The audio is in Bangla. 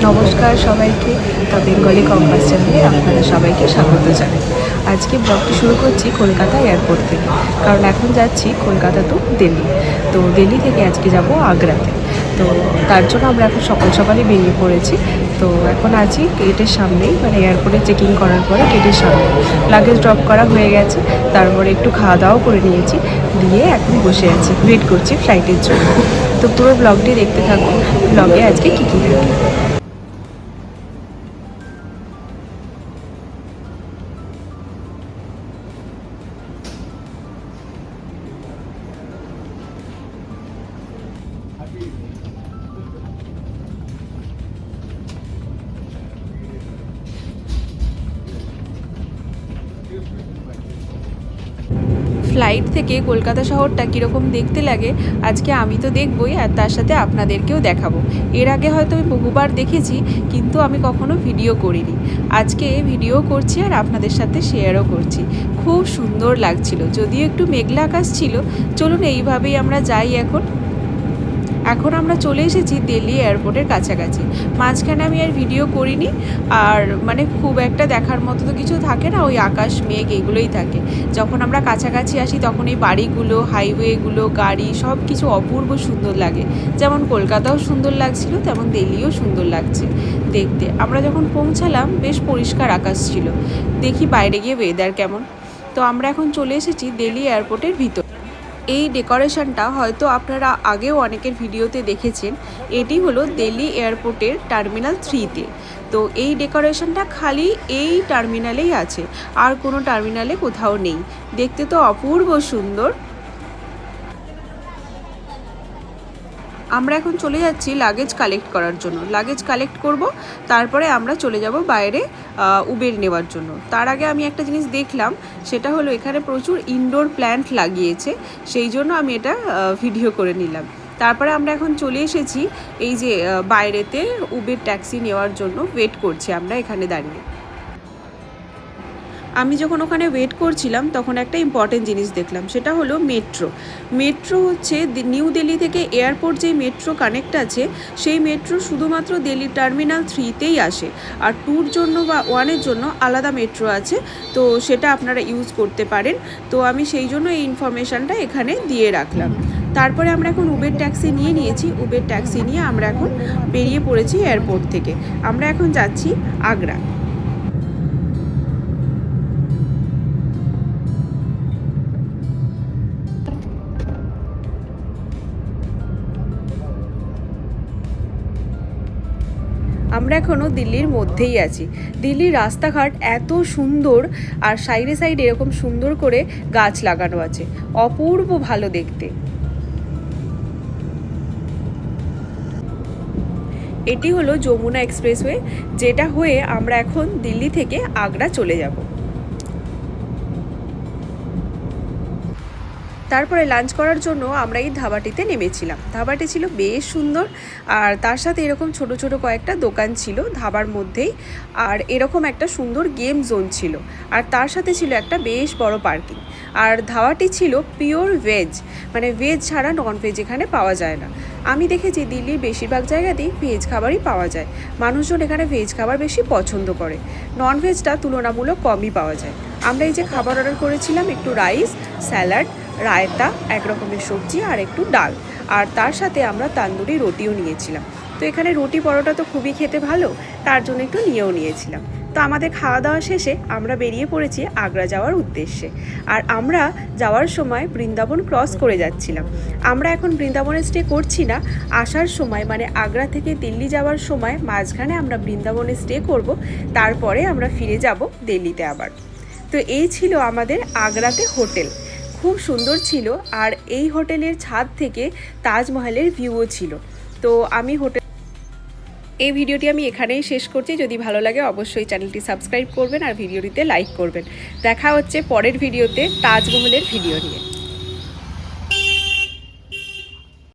নমস্কার সবাইকে, দ্য বেঙ্গলি কম্পাস চ্যানেলে আপনাদের সবাইকে স্বাগত জানাই। আজকে ব্লগটি শুরু করছি কলকাতা এয়ারপোর্ট থেকে, কারণ এখন যাচ্ছি কলকাতা টু দিল্লি। তো দিল্লি থেকে আজকে যাব আগ্রাতে। তো তার জন্য আমরা এখন সকাল সকালই বেরিয়ে পড়েছি। তো এখন আছি গেটের সামনেই, মানে এয়ারপোর্টে চেকিং করার পরে গেটের সামনে লাগেজ ড্রপ করা হয়ে গেছে। তারপরে একটু খাওয়া দাওয়াও করে নিয়েছি, দিয়ে এখন বসে আছি, ওয়েট করছি ফ্লাইটের জন্য। তো পুরো ব্লগটি দেখতে থাকুন, ব্লগে আজকে কী কী থাকে। ফ্লাইট থেকে কলকাতা শহরটা কীরকম দেখতে লাগে আজকে আমি তো দেখবই, আর তার সাথে আপনাদেরকেও দেখাবো। এর আগে হয়তো আমি বহুবার দেখেছি, কিন্তু আমি কখনো ভিডিও করিনি। আজকে ভিডিও করছি আর আপনাদের সাথে শেয়ারও করছি। খুব সুন্দর লাগছিল, যদিও একটু মেঘলা আকাশ ছিল। চলুন এইভাবেই আমরা যাই। এখন আমরা চলে এসেছি দিল্লি এয়ারপোর্টের কাছাকাছি। মাঝখানে আমি আর ভিডিও করিনি, আর মানে খুব একটা দেখার মতো তো কিছু থাকে না, ওই আকাশ মেঘ এগুলোই থাকে। যখন আমরা কাছাকাছি আসি তখন এই বাড়িগুলো, হাইওয়েগুলো, গাড়ি সব কিছু অপূর্ব সুন্দর লাগে। যেমন কলকাতাও সুন্দর লাগছিল, তেমন দিল্লিও সুন্দর লাগছে দেখতে। আমরা যখন পৌঁছালাম বেশ পরিষ্কার আকাশ ছিল। দেখি বাইরে গিয়ে ওয়েদার কেমন। তো আমরা এখন চলে এসেছি দিল্লি এয়ারপোর্টের ভিতর। এই ডেকোরেশনটা হয়তো আপনারা আগেও অনেকের ভিডিওতে দেখেছেন। এটি হলো দিল্লি এয়ারপোর্টের টার্মিনাল 3-তে। তো এই ডেকোরেশনটা খালি এই টার্মিনালেই আছে, আর কোনো টার্মিনালে কোথাও নেই। দেখতে তো অপূর্ব সুন্দর। আমরা এখন চলে যাচ্ছি লাগেজ কালেক্ট করার জন্য। লাগেজ কালেক্ট করব, তারপরে আমরা চলে যাব বাইরে উবের নেওয়ার জন্য। তার আগে আমি একটা জিনিস দেখলাম, সেটা হলো এখানে প্রচুর ইনডোর প্ল্যান্ট লাগিয়েছে, সেই জন্য আমি এটা ভিডিও করে নিলাম। তারপরে আমরা এখন চলে এসেছি এই যে বাইরেতে উবের ট্যাক্সি নেওয়ার জন্য ওয়েট করছি আমরা এখানে দাঁড়িয়ে। আমি যখন ওখানে ওয়েট করছিলাম তখন একটা ইম্পর্টেন্ট জিনিস দেখলাম, সেটা হলো মেট্রো। মেট্রো হচ্ছে নিউ দিল্লি থেকে এয়ারপোর্ট যেই মেট্রো কানেক্ট আছে, সেই মেট্রো শুধুমাত্র দিল্লি টার্মিনাল 3-তেই আসে। আর 2-র জন্য বা 1-এর জন্য আলাদা মেট্রো আছে, তো সেটা আপনারা ইউজ করতে পারেন। তো আমি সেই জন্য এই ইনফরমেশানটা এখানে দিয়ে রাখলাম। তারপরে আমরা এখন উবের ট্যাক্সি নিয়ে নিয়েছি। উবের ট্যাক্সি নিয়ে আমরা এখন বেরিয়ে পড়েছি এয়ারপোর্ট থেকে। আমরা এখন যাচ্ছি আগ্রা। আমরা এখনও দিল্লির মধ্যেই আছি। দিল্লির রাস্তাঘাট এত সুন্দর, আর সাইডে সাইডে এরকম সুন্দর করে গাছ লাগানো আছে, অপূর্ব ভালো দেখতে। এটি হলো যমুনা এক্সপ্রেসওয়ে, যেটা হয়ে আমরা এখন দিল্লি থেকে আগ্রা চলে যাব। তারপরে লাঞ্চ করার জন্য আমরা এই ধাবাটিতে নেমেছিলাম। ধাবাটি ছিল বেশ সুন্দর, আর তার সাথে এরকম ছোট ছোট কয়েকটা দোকান ছিল ধাবার মধ্যেই, আর এরকম একটা সুন্দর গেম জোন ছিল, আর তার সাথে ছিল একটা বেশ বড় পার্কিং। আর ধাবাটি ছিল পিওর ভেজ, মানে ভেজ ছাড়া নন ভেজ এখানে পাওয়া যায় না। আমি দেখেছি দিল্লির বেশিরভাগ জায়গাতেই ভেজ খাবারই পাওয়া যায়। মানুষজন এখানে ভেজ খাবার বেশি পছন্দ করে, নন ভেজটা তুলনামূলক কমই পাওয়া যায়। আমরা এই যে খাবার অর্ডার করেছিলাম, একটু রাইস, স্যালাড, রায়তা, এক রকমের সবজি আর একটু ডাল, আর তার সাথে আমরা তান্দুরি রুটিও নিয়েছিলাম। তো এখানে রুটি পরোটা তো খুবই খেতে ভালো, তার জন্য একটু নিয়েও নিয়েছিলাম। তো আমাদের খাওয়া দাওয়া শেষে আমরা বেরিয়ে পড়েছি আগ্রা যাওয়ার উদ্দেশ্যে। আর আমরা যাওয়ার সময় বৃন্দাবন ক্রস করে যাচ্ছিলাম। আমরা এখন বৃন্দাবনে স্টে করছি না, আসার সময় মানে আগ্রা থেকে দিল্লি যাওয়ার সময় মাঝখানে আমরা বৃন্দাবনে স্টে করব, তারপরে আমরা ফিরে যাব দিল্লিতে আবার। তো এই ছিল আমাদের আগ্রাতে হোটেল, খুব সুন্দর ছিল। আর এই হোটেলের ছাদ থেকে তাজমহলের ভিউও ছিল। তো এই ভিডিওটি আমি এখানেই শেষ করছি। যদি ভালো লাগে অবশ্যই চ্যানেলটি সাবস্ক্রাইব করবেন আর ভিডিওটিতে লাইক করবেন। দেখা হচ্ছে পরের ভিডিওতে তাজমহলের ভিডিও নিয়ে।